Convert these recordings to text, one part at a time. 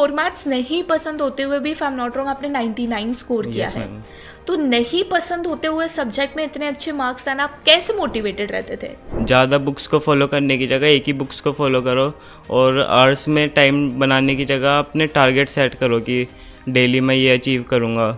Core maths नहीं पसंद होते हुए भी, if I am not wrong, आपने 99 स्कोर किया है। तो नहीं पसंद होते हुए सब्जेक्ट में इतने अच्छे मार्क्स लाना, आप कैसे मोटिवेटेड रहते थे? ज़्यादा बुक्स को फॉलो करने की जगह एक ही बुक्स को फॉलो करो, और आवर्स में टाइम बनाने की जगह अपने टारगेट सेट करो कि डेली मैं ये अचीव करूँगा,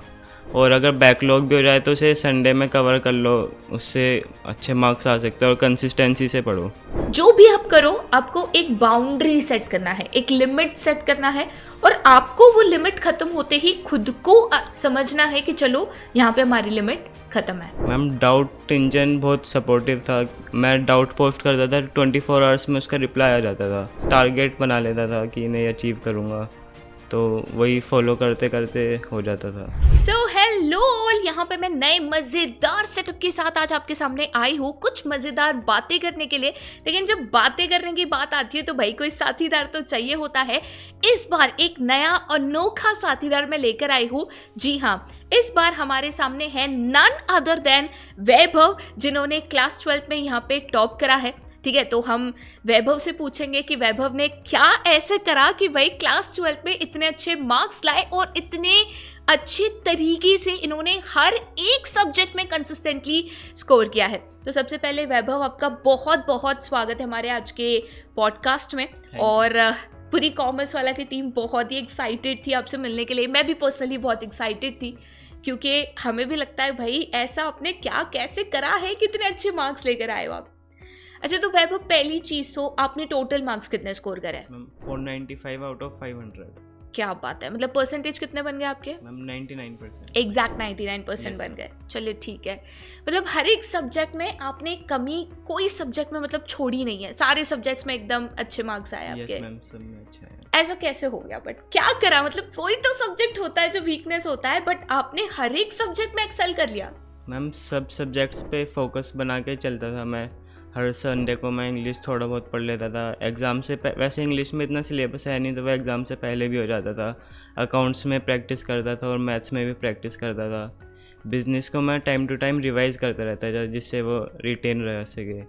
और अगर बैकलॉग भी हो जाए तो उसे संडे में कवर कर लो, उससे अच्छे मार्क्स आ सकते हैं। और कंसिस्टेंसी से पढ़ो। जो भी आप करो, आपको एक बाउंड्री सेट करना है, एक लिमिट सेट करना है, और आपको वो लिमिट खत्म होते ही खुद को समझना है कि चलो यहाँ पे हमारी लिमिट खत्म है। मैम डाउट इंजन बहुत सपोर्टिव था। मैं डाउट पोस्ट करता था, 24 आवर्स में उसका रिप्लाई आ जाता था। टारगेट बना लेता था कि नहीं अचीव करूँगा, तो वही फॉलो करते करते हो जाता था। सो हेलो, यहाँ पे मैं नए मज़ेदार सेटअप के साथ आज आपके सामने आई हूँ, कुछ मज़ेदार बातें करने के लिए। लेकिन जब बातें करने की बात आती है तो भाई कोई साथीदार तो चाहिए होता है। इस बार एक नया अनोखा साथीदार मैं लेकर आई हूँ। जी हाँ, इस बार हमारे सामने है नन अदर देन वैभव, जिन्होंने क्लास 12 में यहाँ पे टॉप करा है। ठीक है, तो हम वैभव से पूछेंगे कि वैभव ने क्या ऐसे करा कि भाई क्लास 12 में इतने अच्छे मार्क्स लाए और इतने अच्छे तरीके से इन्होंने हर एक सब्जेक्ट में कंसिस्टेंटली स्कोर किया है। तो सबसे पहले वैभव, आपका बहुत बहुत स्वागत है हमारे आज के पॉडकास्ट में। और पूरी कॉमर्स वाला की टीम बहुत ही एक्साइटेड थी आपसे मिलने के लिए। मैं भी पर्सनली बहुत एक्साइटेड थी, क्योंकि हमें भी लगता है भाई ऐसा आपने क्या कैसे करा है, कितने अच्छे मार्क्स लेकर आए हो आप। अच्छा, तो वैभव पहली चीज तो आपने टोटल मार्क्स कितने स्कोर करे? 495 आउट ऑफ 500। क्या बात है, मतलब परसेंटेज कितने बन गए आपके? मैम 99%। एग्जैक्ट 99% बन गए। चलिए ठीक है, मतलब हर एक सब्जेक्ट में आपने कमी कोई सब्जेक्ट में मतलब छोड़ी नहीं है, सारे सब्जेक्ट्स में एकदम अच्छे मार्क्स आए आपके। यस मैम, सब में अच्छा है। ऐसा कैसे हो गया? बट क्या करा, मतलब कोई तो सब्जेक्ट होता है जो वीकनेस होता है, बट आपने हर एक सब्जेक्ट में एक्सेल कर लिया। मैम सब सब्जेक्ट्स पे फोकस बना के चलता था मैं। हर संडे को मैं इंग्लिश थोड़ा बहुत पढ़ लेता था। एग्ज़ाम से वैसे इंग्लिश में इतना सिलेबस है नहीं, तो वह एग्ज़ाम से पहले भी हो जाता था। अकाउंट्स में प्रैक्टिस करता था और मैथ्स में भी प्रैक्टिस करता था। बिज़नेस को मैं टाइम टू टाइम रिवाइज़ करता रहता था, जिससे वो रिटेन रह सके।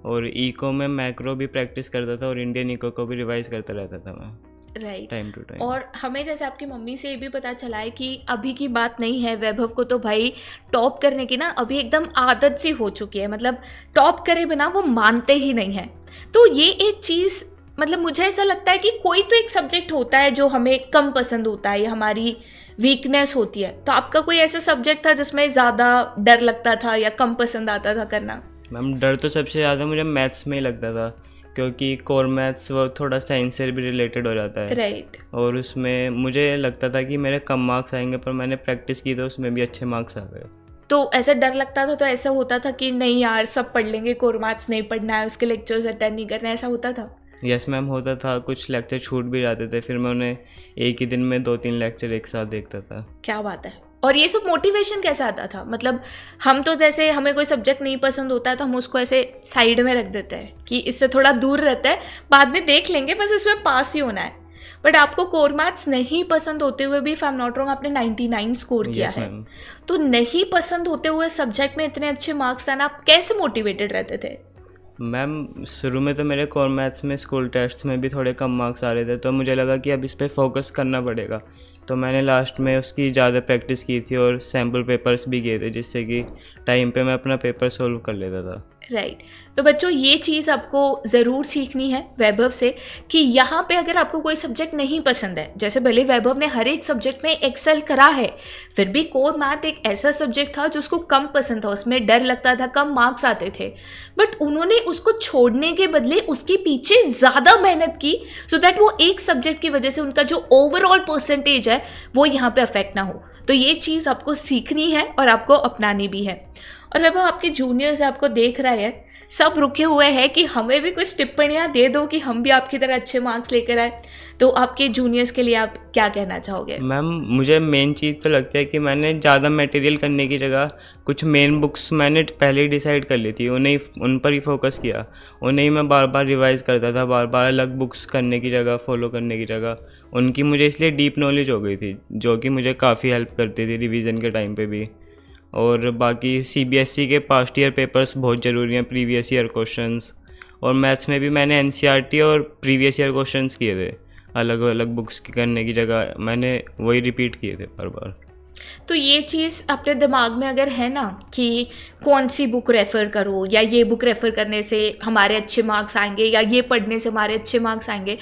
और इको में मैक्रो भी प्रैक्टिस करता था और इंडियन इको को भी रिवाइज़ करता रहता था मैं, राइट, टाइम टू टाइम। और हमें जैसे आपकी मम्मी से ये भी पता चला है कि अभी की बात नहीं है, वैभव को तो भाई टॉप करने की ना अभी एकदम आदत सी हो चुकी है। मतलब टॉप करे बिना वो मानते ही नहीं है। तो ये एक चीज़, मतलब मुझे ऐसा लगता है कि कोई तो एक सब्जेक्ट होता है जो हमें कम पसंद होता है या हमारी वीकनेस होती है। तो आपका कोई ऐसा सब्जेक्ट था जिसमें ज़्यादा डर लगता था या कम पसंद आता था करना? मैम डर तो सबसे ज़्यादा मुझे मैथ्स में ही लगता था, क्योंकि कोर मैथ्स वो थोड़ा साइंस से भी रिलेटेड हो जाता है। राइट। और उसमें मुझे लगता था कि मेरे कम मार्क्स आएंगे, पर मैंने प्रैक्टिस की तो उसमें भी अच्छे मार्क्स आ गए। तो ऐसा डर लगता था, तो ऐसा होता था कि नहीं यार सब पढ़ लेंगे, कोर मैथ्स नहीं पढ़ना है, उसके लेक्चर्स अटेंड नहीं करना है, ऐसा होता था? यस मैम, होता था। कुछ लेक्चर छूट भी जाते थे, फिर मैं उन्हें एक ही दिन में 2-3 लेक्चर एक साथ देखता था। क्या बात है। और ये सब मोटिवेशन कैसे आता था? मतलब हम तो जैसे हमें कोई सब्जेक्ट नहीं पसंद होता है तो हम उसको ऐसे साइड में रख देते हैं कि इससे थोड़ा दूर रहता है, बाद में देख लेंगे, बस इसमें पास ही होना है। बट आपको कोर मैथ्स नहीं पसंद होते हुए भी, if I am not wrong, आपने 99 स्कोर किया है। तो नहीं पसंद होते हुए सब्जेक्ट में इतने अच्छे मार्क्स लाना, आप कैसे मोटिवेटेड रहते थे? मैम शुरू में तो मेरे कोर मैथ्स में स्कूल टेस्ट्स में भी थोड़े कम मार्क्स आ रहे थे, तो मुझे लगा कि अब इस पर फोकस करना पड़ेगा। तो मैंने लास्ट में उसकी ज़्यादा प्रैक्टिस की थी और सैम्पल पेपर्स भी किए थे, जिससे कि टाइम पे मैं अपना पेपर सोल्व कर लेता था। राइट। तो बच्चों ये चीज़ आपको ज़रूर सीखनी है वैभव से कि यहाँ पे अगर आपको कोई सब्जेक्ट नहीं पसंद है, जैसे भले वैभव ने हर एक सब्जेक्ट में एक्सेल करा है, फिर भी कोर मैथ एक ऐसा सब्जेक्ट था जो उसको कम पसंद था, उसमें डर लगता था, कम मार्क्स आते थे, बट उन्होंने उसको छोड़ने के बदले उसके पीछे ज़्यादा मेहनत की, सो दैट वो एक सब्जेक्ट की वजह से उनका जो ओवरऑल परसेंटेज है वो यहाँ पे अफेक्ट ना हो। तो ये चीज़ आपको सीखनी है और आपको अपनानी भी है। और वैभव, आपके जूनियर्स आपको देख रहे हैं, सब रुके हुए हैं कि हमें भी कुछ टिप्पणियां दे दो कि हम भी आपकी तरह अच्छे मार्क्स लेकर आए। तो आपके जूनियर्स के लिए आप क्या कहना चाहोगे? मैम मुझे मेन चीज़ तो लगता है कि मैंने ज़्यादा मटेरियल करने की जगह कुछ मेन बुक्स मैंने पहले ही डिसाइड कर ली थी, उन पर ही फोकस किया। उन्हें ही मैं बार बार रिवाइज़ करता था, बार बार अलग बुक्स करने की जगह, फॉलो करने की जगह। उनकी मुझे इसलिए डीप नॉलेज हो गई थी, जो कि मुझे काफ़ी हेल्प करती थी रिवीजन के टाइम पे भी। और बाकी CBSE के पास्ट ईयर पेपर्स बहुत ज़रूरी हैं, प्रीवियस ईयर क्वेश्चंस। और मैथ्स में भी मैंने NCERT और प्रीवियस ईयर क्वेश्चंस किए थे, अलग अलग बुक्स की करने की जगह मैंने वही रिपीट किए थे बार बार। तो ये चीज़ अपने दिमाग में अगर है ना कि कौन सी बुक रेफ़र करो, या ये बुक रेफ़र करने से हमारे अच्छे मार्क्स आएंगे, या ये पढ़ने से हमारे अच्छे मार्क्स आएंगे।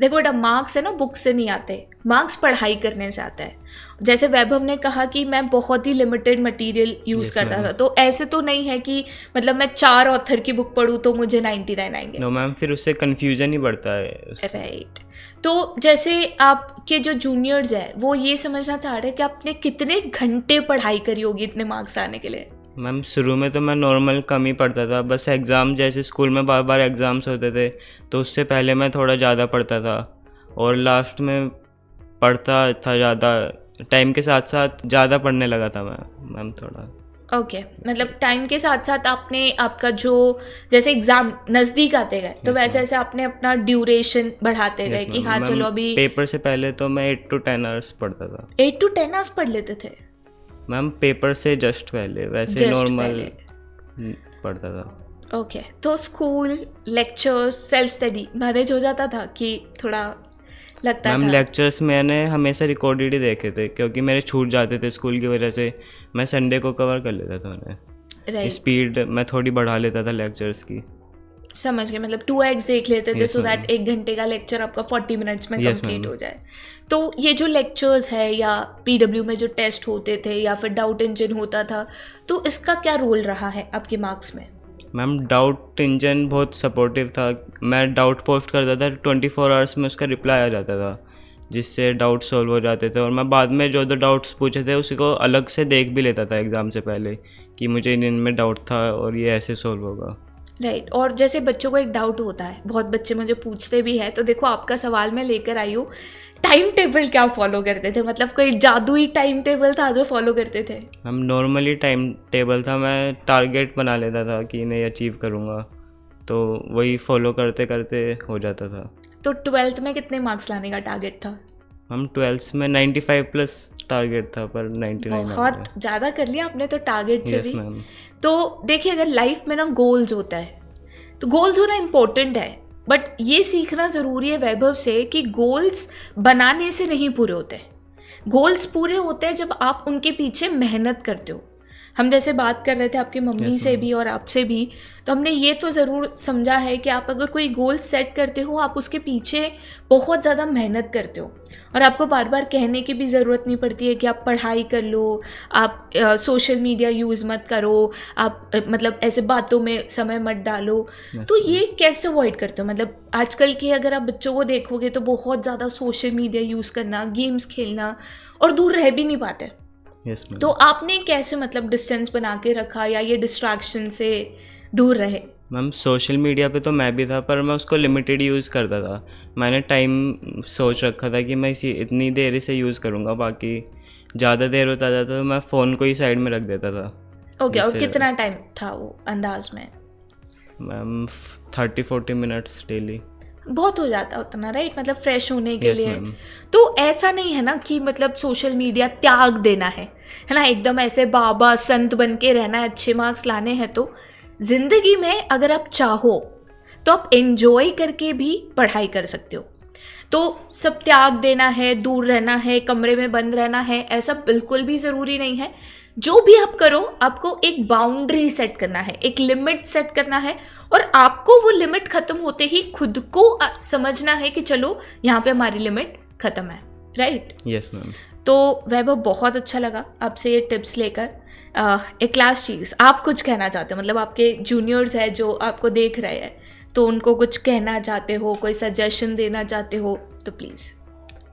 देखो बेटा, मार्क्स है ना बुक से नहीं आते, मार्क्स पढ़ाई करने से आता है। जैसे वैभव ने कहा कि मैं बहुत ही लिमिटेड मटेरियल यूज़ Yes, करता ma'am. था, तो ऐसे तो नहीं है कि मतलब मैं 4 ऑथर की बुक पढ़ूँ तो मुझे 99 आएंगे। नो मैम, फिर उससे कन्फ्यूजन ही बढ़ता है। राइट। तो जैसे आपके जो जूनियर्स है वो ये समझना चाह रहे हैं कि आपने कितने घंटे पढ़ाई करी होगी इतने मार्क्स लाने के लिए। मैम शुरू में तो मैं नॉर्मल कम ही पढ़ता था, बस एग्ज़ाम जैसे स्कूल में बार बार एग्ज़ाम्स होते थे तो उससे पहले मैं थोड़ा ज़्यादा पढ़ता था, और लास्ट में पढ़ता था ज़्यादा, टाइम के साथ साथ ज़्यादा पढ़ने लगा था मैं मैम थोड़ा। ओके, मतलब टाइम के साथ साथ आपने आपका जो जैसे एग्जाम नज़दीक आते गए तो Yes, वैसे ma'am. वैसे आपने अपना ड्यूरेशन बढ़ाते गए Yes, कि ma'am. हाँ मैम, चलो अभी पेपर से पहले तो मैं 8 to 10 आवर्स पढ़ता था 8 to 10 आवर्स पढ़ लेते थे। मैम, पेपर से जस्ट पहले, वैसे Just नॉर्मल पहले। पढ़ता था। ओके, तो school lectures self study manage हो जाता था कि थोड़ा लगता मैम था? लेक्चर्स मैंने हमेशा रिकॉर्डेड ही देखे थे क्योंकि मेरे छूट जाते थे स्कूल की वजह से। मैं संडे को कवर कर लेता था उन्हें। राइट, स्पीड मैं थोड़ी बढ़ा लेता था लेक्चर्स की। समझ गए, मतलब 2x देख लेते थे Yes, सो ma'am. दैट 1 घंटे का लेक्चर आपका 40 मिनट्स में Yes, कंप्लीट ma'am. हो जाए। तो ये जो लेक्चर्स है या पीडब्ल्यू में जो टेस्ट होते थे या फिर डाउट इंजन होता था, तो इसका क्या रोल रहा है आपके मार्क्स में? मैम डाउट इंजन बहुत सपोर्टिव था। मैं डाउट पोस्ट करता था 24 आवर्स में उसका रिप्लाई आ जाता था, जिससे डाउट सॉल्व हो जाते थे। और मैं बाद में जो डाउट्स पूछे थे उसी को अलग से देख भी लेता था एग्ज़ाम से पहले कि मुझे इनमें डाउट था और ये ऐसे सॉल्व होगा। राइट, और जैसे बच्चों को एक डाउट होता है, बहुत बच्चे मुझे पूछते भी है, तो देखो आपका सवाल मैं लेकर आई हूँ, टाइम टेबल क्या फॉलो करते थे? मतलब कोई जादुई टाइम टेबल था जो फॉलो करते थे? हम नॉर्मली टाइम टेबल था, मैं टारगेट बना लेता था कि इन्हें अचीव करूँगा, तो वही फॉलो करते करते हो जाता था। तो 12th में कितने मार्क्स लाने का टारगेट था? हम 12th में 95 प्लस टारगेट था, पर 99 बहुत ज़्यादा कर लिया आपने तो टारगेट से यस भी। मैम। तो देखिए, अगर लाइफ में ना गोल्स होता है तो गोल्स होना इम्पोर्टेंट है, बट ये सीखना ज़रूरी है वैभव से कि गोल्स बनाने से नहीं पूरे होते। गोल्स पूरे होते हैं जब आप उनके पीछे मेहनत करते हो। हम जैसे बात कर रहे थे आपकी मम्मी Yes, से ma'am. भी और आपसे भी, तो हमने ये तो ज़रूर समझा है कि आप अगर कोई गोल सेट करते हो आप उसके पीछे बहुत ज़्यादा मेहनत करते हो, और आपको बार बार कहने की भी ज़रूरत नहीं पड़ती है कि आप पढ़ाई कर लो, आप सोशल मीडिया यूज़ मत करो, आप मतलब ऐसे बातों में समय मत डालो। Yes, तो ma'am. ये कैसे अवॉइड करते हो? मतलब आजकल के अगर आप बच्चों को देखोगे तो बहुत ज़्यादा सोशल मीडिया यूज़ करना, गेम्स खेलना, और दूर रह भी नहीं पाते। Yes ma'am. तो आपने कैसे मतलब डिस्टेंस बना के रखा या ये डिस्ट्रैक्शन से दूर रहे? मैम सोशल मीडिया पे तो मैं भी था, पर मैं उसको लिमिटेड यूज़ करता था। मैंने टाइम सोच रखा था कि मैं इसी इतनी देर इसे यूज़ करूँगा, बाकी ज़्यादा देर होता जाता तो मैं फ़ोन को ही साइड में रख देता था। ओके, और जैसे- कितना टाइम था वो अंदाज में? Ma'am 30-40 minutes daily. बहुत हो जाता उतना, राइट? मतलब फ्रेश होने के यस लिए। मैम। तो ऐसा नहीं है ना कि मतलब सोशल मीडिया त्याग देना है ना, एकदम ऐसे बाबा संत बन के रहना है, अच्छे मार्क्स लाने हैं। तो ज़िंदगी में अगर आप चाहो तो आप एंजॉय करके भी पढ़ाई कर सकते हो। तो सब त्याग देना है, दूर रहना है, कमरे में बंद रहना है, ऐसा बिल्कुल भी ज़रूरी नहीं है। जो भी आप करो, आपको एक बाउंड्री सेट करना है, एक लिमिट सेट करना है, और आपको वो लिमिट ख़त्म होते ही खुद को समझना है कि चलो यहाँ पे हमारी लिमिट ख़त्म है, राइट? Yes ma'am. तो वैभव, बहुत अच्छा लगा आपसे ये टिप्स लेकर। एक लास्ट चीज़, आप कुछ कहना चाहते हो? मतलब आपके जूनियर्स हैं जो आपको देख रहे हैं, तो उनको कुछ कहना चाहते हो, कोई सजेशन देना चाहते हो तो प्लीज़।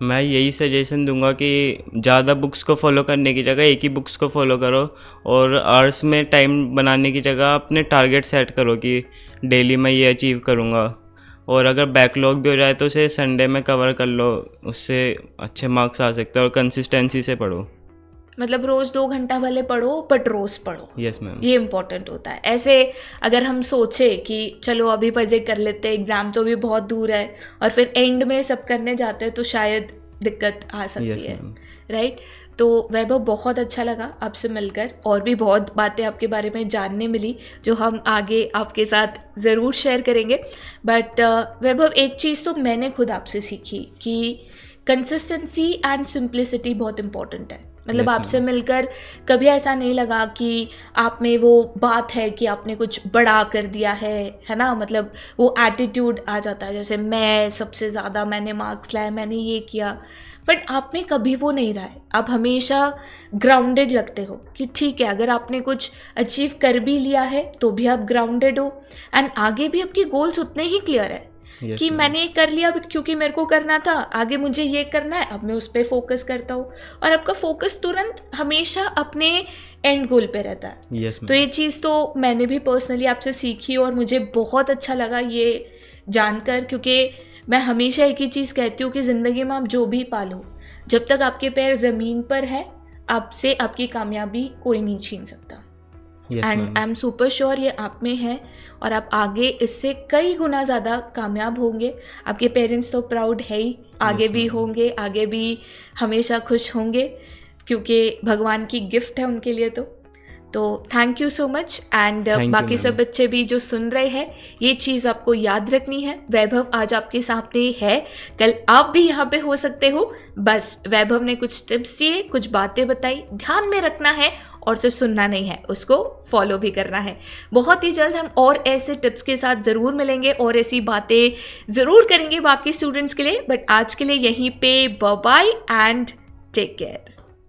मैं यही सजेशन दूंगा कि ज़्यादा बुक्स को फॉलो करने की जगह एक ही बुक्स को फॉलो करो, और आवर्स में टाइम बनाने की जगह अपने टारगेट सेट करो कि डेली मैं ये अचीव करूँगा। और अगर बैकलॉग भी हो जाए तो उसे संडे में कवर कर लो, उससे अच्छे मार्क्स आ सकते हैं। और कंसिस्टेंसी से पढ़ो। मतलब रोज़ 2 घंटा भले पढ़ो, बट रोज़ पढ़ो। Yes ma'am. ये इम्पोर्टेंट होता है। ऐसे अगर हम सोचे कि चलो अभी मज़े कर लेते हैं, एग्ज़ाम तो भी बहुत दूर है, और फिर एंड में सब करने जाते हैं, तो शायद दिक्कत आ सकती यस है, मैम। राइट। तो वैभव बहुत अच्छा लगा आपसे मिलकर, और भी बहुत बातें आपके बारे में जानने मिली जो हम आगे आपके साथ ज़रूर शेयर करेंगे। बट वैभव, एक चीज़ तो मैंने खुद आपसे सीखी कि कंसिस्टेंसी एंड सिंप्लिसिटी बहुत इम्पॉर्टेंट है। मतलब Yes, आपसे ma'am. मिलकर कभी ऐसा नहीं लगा कि आप में वो बात है कि आपने कुछ बड़ा कर दिया है ना। मतलब वो एटीट्यूड आ जाता है, जैसे मैं सबसे ज़्यादा, मैंने मार्क्स लाए, मैंने ये किया। बट आप में कभी वो नहीं रहा है। आप हमेशा ग्राउंडेड लगते हो कि ठीक है, अगर आपने कुछ अचीव कर भी लिया है तो भी आप ग्राउंडेड हो, एंड आगे भी आपके गोल्स उतने ही क्लियर है Yes, कि ma'am. मैंने ये कर लिया क्योंकि मेरे को करना था, आगे मुझे ये करना है, अब मैं उस पर फोकस करता हूँ। और आपका फोकस तुरंत हमेशा अपने एंड गोल पे रहता है। Yes, तो ma'am. ये चीज़ तो मैंने भी पर्सनली आपसे सीखी, और मुझे बहुत अच्छा लगा ये जानकर, क्योंकि मैं हमेशा एक ही चीज़ कहती हूँ कि ज़िंदगी में आप जो भी पालो, जब तक आपके पैर ज़मीन पर है, आपसे आपकी कामयाबी कोई नहीं छीन सकता। Yes, and ma'am. I am super sure ये आप में है, और आप आगे इससे कई गुना ज़्यादा कामयाब होंगे। आपके पेरेंट्स तो प्राउड है ही, आगे Yes, भी ma'am. होंगे, आगे भी हमेशा खुश होंगे, क्योंकि भगवान की गिफ्ट है उनके लिए। तो thank you so much. And Thank you, बाकी सब ma'am. बच्चे भी जो सुन रहे हैं, ये चीज़ आपको याद रखनी है। वैभव आज आपके सामने है, कल आप भी यहाँ पे हो सकते हो। बस वैभव ने कुछ टिप्स दिए, कुछ बातें बताई, ध्यान में रखना है, और सिर्फ सुनना नहीं है, उसको फॉलो भी करना है। बहुत ही जल्द हम और ऐसे टिप्स के साथ ज़रूर मिलेंगे, और ऐसी बातें ज़रूर करेंगे बाकी स्टूडेंट्स के लिए। बट आज के लिए यहीं पे bye bye and take care.